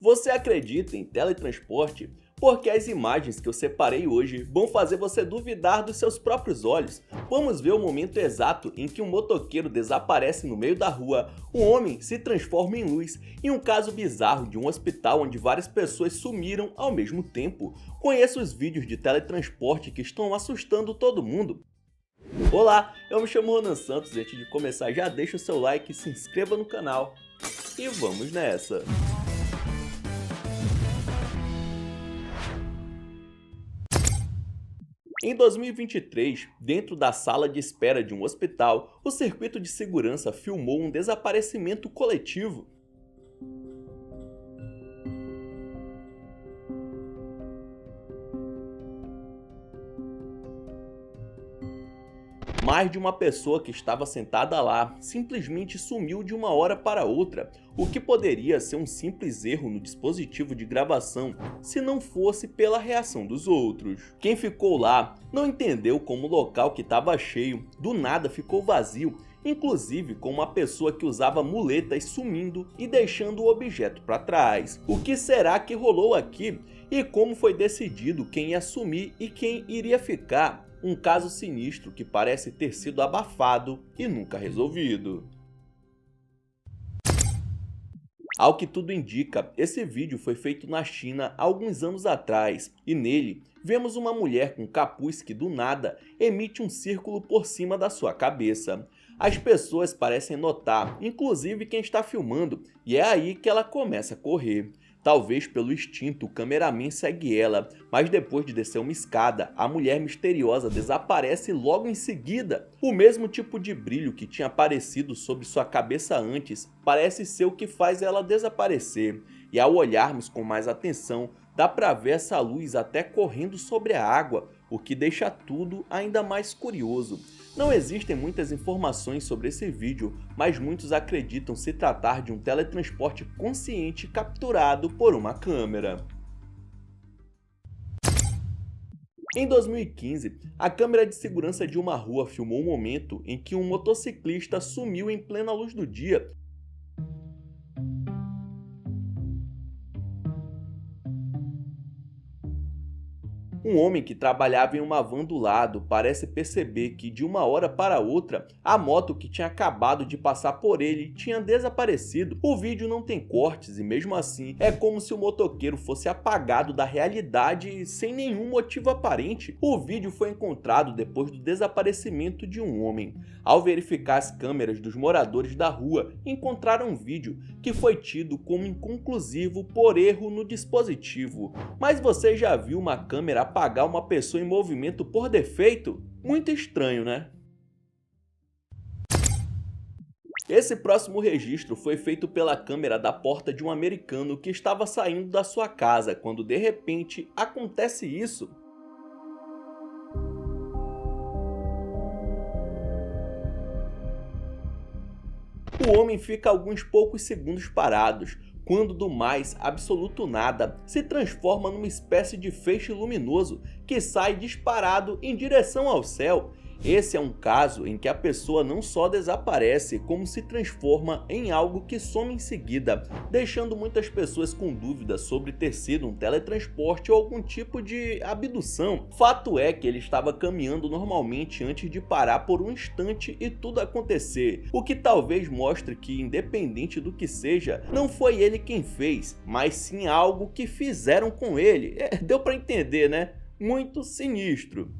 Você acredita em teletransporte? Porque as imagens que eu separei hoje vão fazer você duvidar dos seus próprios olhos. Vamos ver o momento exato em que um motoqueiro desaparece no meio da rua, um homem se transforma em luz e um caso bizarro de um hospital onde várias pessoas sumiram ao mesmo tempo. Conheça os vídeos de teletransporte que estão assustando todo mundo. Olá, eu me chamo Ronan Santos e antes de começar já deixa o seu like e se inscreva no canal. E vamos nessa! Em 2023, dentro da sala de espera de um hospital, o circuito de segurança filmou um desaparecimento coletivo. Mais de uma pessoa que estava sentada lá simplesmente sumiu de uma hora para outra, o que poderia ser um simples erro no dispositivo de gravação se não fosse pela reação dos outros. Quem ficou lá não entendeu como o local que estava cheio do nada ficou vazio, inclusive com uma pessoa que usava muletas sumindo e deixando o objeto para trás. O que será que rolou aqui e como foi decidido quem ia sumir e quem iria ficar? Um caso sinistro que parece ter sido abafado e nunca resolvido. Ao que tudo indica, esse vídeo foi feito na China há alguns anos atrás e nele vemos uma mulher com capuz que do nada emite um círculo por cima da sua cabeça. As pessoas parecem notar, inclusive quem está filmando, e é aí que ela começa a correr. Talvez pelo instinto, o cameraman segue ela, mas depois de descer uma escada, a mulher misteriosa desaparece logo em seguida. O mesmo tipo de brilho que tinha aparecido sobre sua cabeça antes parece ser o que faz ela desaparecer. E ao olharmos com mais atenção, dá pra ver essa luz até correndo sobre a água, o que deixa tudo ainda mais curioso. Não existem muitas informações sobre esse vídeo, mas muitos acreditam se tratar de um teletransporte consciente capturado por uma câmera. Em 2015, a câmera de segurança de uma rua filmou um momento em que um motociclista sumiu em plena luz do dia. Um homem que trabalhava em uma van do lado parece perceber que de uma hora para outra, a moto que tinha acabado de passar por ele tinha desaparecido. O vídeo não tem cortes e mesmo assim é como se o motoqueiro fosse apagado da realidade sem nenhum motivo aparente. O vídeo foi encontrado depois do desaparecimento de um homem. Ao verificar as câmeras dos moradores da rua, encontraram um vídeo que foi tido como inconclusivo por erro no dispositivo. Mas você já viu uma câmera apagar uma pessoa em movimento por defeito? Muito estranho, né? Esse próximo registro foi feito pela câmera da porta de um americano que estava saindo da sua casa quando de repente acontece isso. O homem fica alguns poucos segundos parados, quando do mais absoluto nada se transforma numa espécie de feixe luminoso que sai disparado em direção ao céu. Esse é um caso em que a pessoa não só desaparece, como se transforma em algo que some em seguida, deixando muitas pessoas com dúvidas sobre ter sido um teletransporte ou algum tipo de abdução. Fato é que ele estava caminhando normalmente antes de parar por um instante e tudo acontecer, o que talvez mostre que, independente do que seja, não foi ele quem fez, mas sim algo que fizeram com ele. Deu para entender, né? Muito sinistro.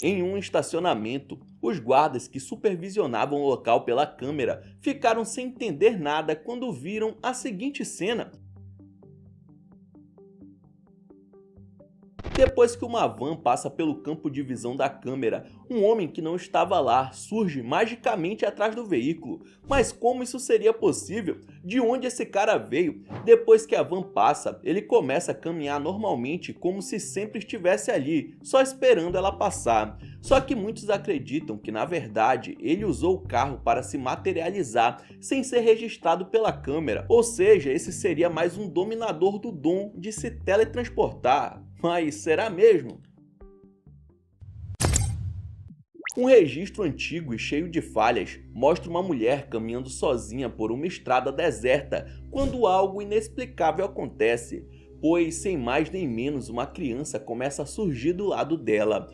Em um estacionamento, os guardas que supervisionavam o local pela câmera ficaram sem entender nada quando viram a seguinte cena. Depois que uma van passa pelo campo de visão da câmera, um homem que não estava lá surge magicamente atrás do veículo. Mas como isso seria possível? De onde esse cara veio? Depois que a van passa, ele começa a caminhar normalmente como se sempre estivesse ali, só esperando ela passar. Só que muitos acreditam que na verdade ele usou o carro para se materializar sem ser registrado pela câmera. Ou seja, esse seria mais um dominador do dom de se teletransportar. Mas será mesmo? Um registro antigo e cheio de falhas mostra uma mulher caminhando sozinha por uma estrada deserta quando algo inexplicável acontece, pois sem mais nem menos uma criança começa a surgir do lado dela.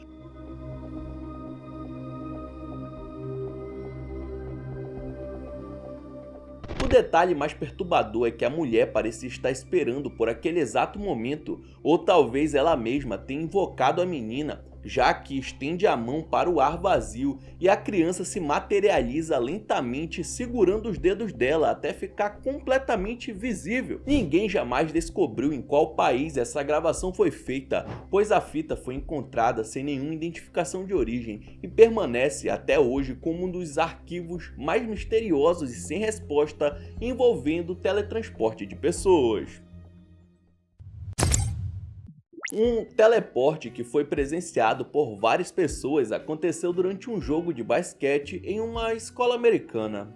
O detalhe mais perturbador é que a mulher parecia estar esperando por aquele exato momento, ou talvez ela mesma tenha invocado a menina, já que estende a mão para o ar vazio e a criança se materializa lentamente segurando os dedos dela até ficar completamente visível. Ninguém jamais descobriu em qual país essa gravação foi feita, pois a fita foi encontrada sem nenhuma identificação de origem e permanece até hoje como um dos arquivos mais misteriosos e sem resposta envolvendo teletransporte de pessoas. Um teleporte que foi presenciado por várias pessoas aconteceu durante um jogo de basquete em uma escola americana.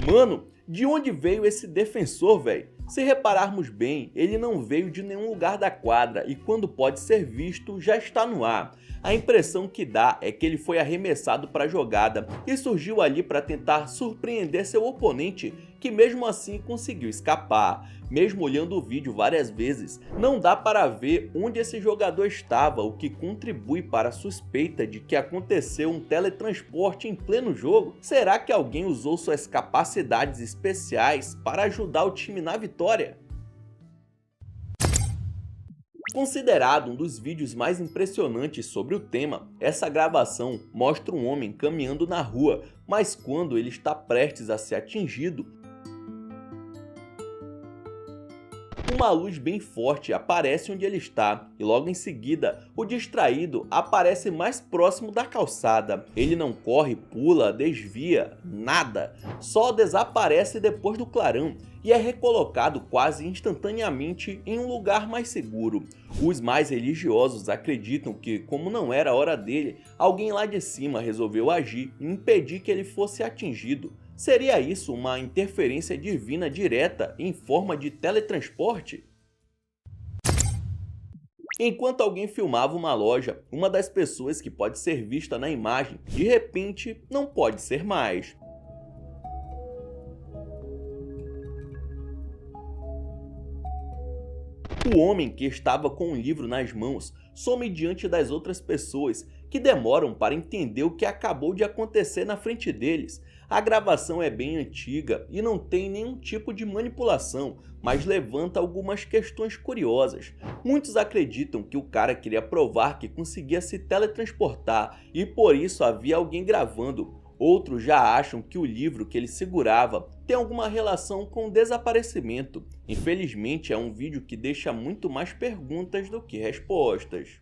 Mano, de onde veio esse defensor, velho? Se repararmos bem, ele não veio de nenhum lugar da quadra e quando pode ser visto, já está no ar. A impressão que dá é que ele foi arremessado para a jogada e surgiu ali para tentar surpreender seu oponente, que mesmo assim conseguiu escapar. Mesmo olhando o vídeo várias vezes, não dá para ver onde esse jogador estava, o que contribui para a suspeita de que aconteceu um teletransporte em pleno jogo. Será que alguém usou suas capacidades especiais para ajudar o time na vitória? Considerado um dos vídeos mais impressionantes sobre o tema, essa gravação mostra um homem caminhando na rua, mas quando ele está prestes a ser atingido, uma luz bem forte aparece onde ele está e logo em seguida o distraído aparece mais próximo da calçada. Ele não corre, pula, desvia, nada, só desaparece depois do clarão e é recolocado quase instantaneamente em um lugar mais seguro. Os mais religiosos acreditam que, como não era a hora dele, alguém lá de cima resolveu agir e impedir que ele fosse atingido. Seria isso uma interferência divina direta em forma de teletransporte? Enquanto alguém filmava uma loja, uma das pessoas que pode ser vista na imagem, de repente, não pode ser mais. O homem que estava com um livro nas mãos some diante das outras pessoas, que demoram para entender o que acabou de acontecer na frente deles. A gravação é bem antiga e não tem nenhum tipo de manipulação, mas levanta algumas questões curiosas. Muitos acreditam que o cara queria provar que conseguia se teletransportar e por isso havia alguém gravando. Outros já acham que o livro que ele segurava tem alguma relação com o desaparecimento. Infelizmente é um vídeo que deixa muito mais perguntas do que respostas.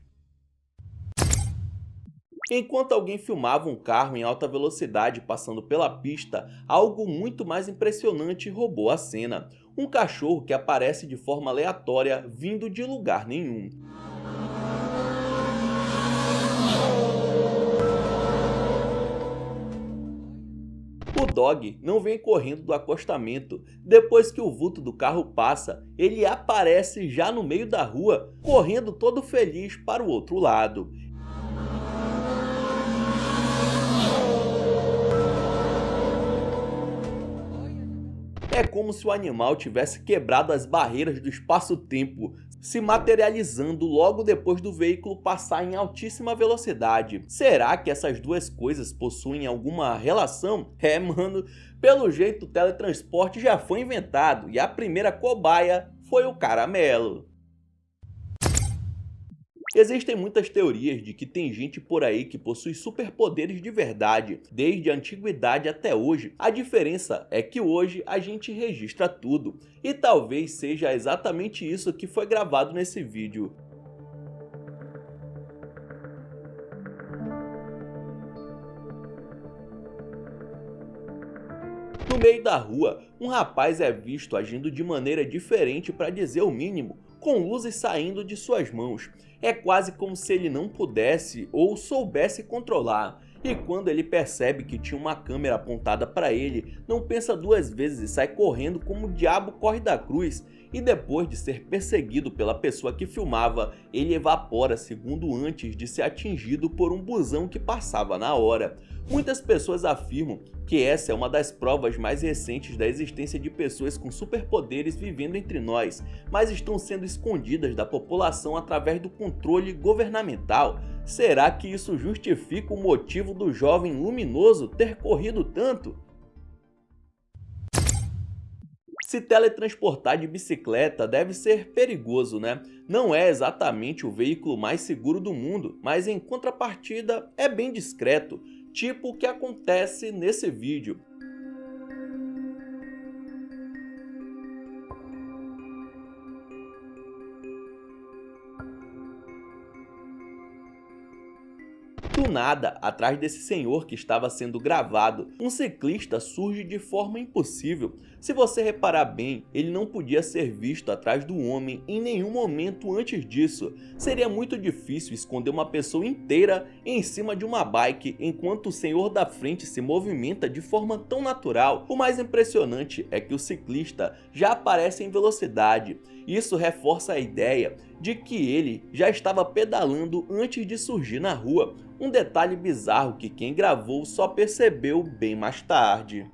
Enquanto alguém filmava um carro em alta velocidade passando pela pista, algo muito mais impressionante roubou a cena. Um cachorro que aparece de forma aleatória vindo de lugar nenhum. O dog não vem correndo do acostamento. Depois que o vulto do carro passa, ele aparece já no meio da rua, correndo todo feliz para o outro lado. É como se o animal tivesse quebrado as barreiras do espaço-tempo, se materializando logo depois do veículo passar em altíssima velocidade. Será que essas duas coisas possuem alguma relação? Mano, pelo jeito o teletransporte já foi inventado e a primeira cobaia foi o caramelo. Existem muitas teorias de que tem gente por aí que possui superpoderes de verdade, desde a antiguidade até hoje. A diferença é que hoje a gente registra tudo, e talvez seja exatamente isso que foi gravado nesse vídeo. No meio da rua, um rapaz é visto agindo de maneira diferente para dizer o mínimo, com luzes saindo de suas mãos. É quase como se ele não pudesse ou soubesse controlar. e quando ele percebe que tinha uma câmera apontada para ele, não pensa duas vezes e sai correndo como o diabo corre da cruz. E depois de ser perseguido pela pessoa que filmava, ele evapora segundos antes de ser atingido por um busão que passava na hora. Muitas pessoas afirmam que essa é uma das provas mais recentes da existência de pessoas com superpoderes vivendo entre nós, mas estão sendo escondidas da população através do controle governamental. Será que isso justifica o motivo do jovem luminoso ter corrido tanto? Se teletransportar de bicicleta deve ser perigoso, né? Não é exatamente o veículo mais seguro do mundo, mas em contrapartida é bem discreto, tipo o que acontece nesse vídeo. Do nada, atrás desse senhor que estava sendo gravado, um ciclista surge de forma impossível. Se você reparar bem, ele não podia ser visto atrás do homem em nenhum momento antes disso. Seria muito difícil esconder uma pessoa inteira em cima de uma bike enquanto o senhor da frente se movimenta de forma tão natural. O mais impressionante é que o ciclista já aparece em velocidade. Isso reforça a ideia de que ele já estava pedalando antes de surgir na rua. Um detalhe bizarro que quem gravou só percebeu bem mais tarde.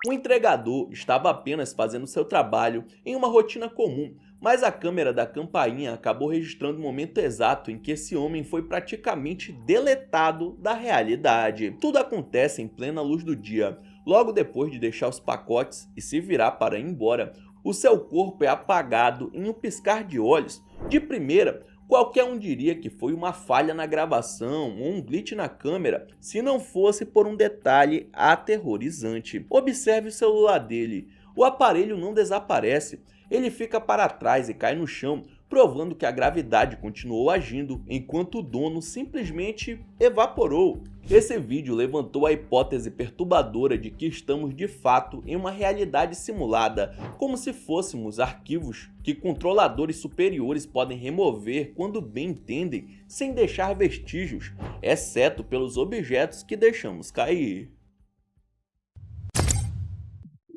O entregador estava apenas fazendo seu trabalho em uma rotina comum, mas a câmera da campainha acabou registrando o momento exato em que esse homem foi praticamente deletado da realidade. Tudo acontece em plena luz do dia. Logo depois de deixar os pacotes e se virar para ir embora, o seu corpo é apagado em um piscar de olhos. De primeira, qualquer um diria que foi uma falha na gravação ou um glitch na câmera, se não fosse por um detalhe aterrorizante. Observe o celular dele. O aparelho não desaparece, ele fica para trás e cai no chão, provando que a gravidade continuou agindo enquanto o dono simplesmente evaporou. Esse vídeo levantou a hipótese perturbadora de que estamos de fato em uma realidade simulada, como se fôssemos arquivos que controladores superiores podem remover quando bem entendem, sem deixar vestígios, exceto pelos objetos que deixamos cair.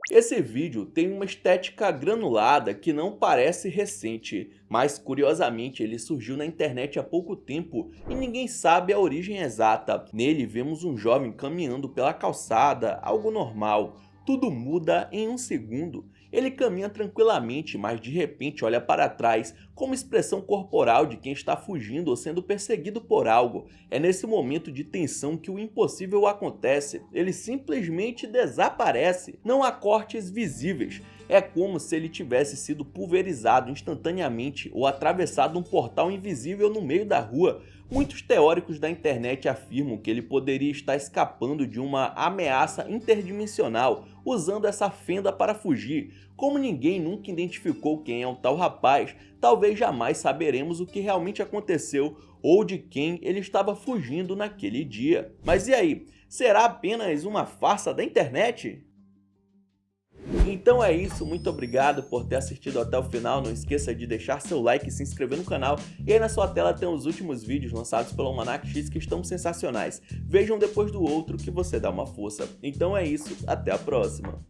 Esse vídeo tem uma estética granulada que não parece recente, mas curiosamente ele surgiu na internet há pouco tempo e ninguém sabe a origem exata. Nele vemos um jovem caminhando pela calçada, algo normal. Tudo muda em um segundo. Ele caminha tranquilamente, mas de repente olha para trás, como expressão corporal de quem está fugindo ou sendo perseguido por algo. É nesse momento de tensão que o impossível acontece. Ele simplesmente desaparece. Não há cortes visíveis. É como se ele tivesse sido pulverizado instantaneamente ou atravessado um portal invisível no meio da rua. Muitos teóricos da internet afirmam que ele poderia estar escapando de uma ameaça interdimensional, usando essa fenda para fugir. Como ninguém nunca identificou quem é o tal rapaz, talvez jamais saberemos o que realmente aconteceu ou de quem ele estava fugindo naquele dia. Mas e aí? Será apenas uma farsa da internet? Então é isso, muito obrigado por ter assistido até o final, não esqueça de deixar seu like e se inscrever no canal, e aí na sua tela tem os últimos vídeos lançados pelo Almanac X que estão sensacionais, vejam depois do outro que você dá uma força. Então é isso, até a próxima!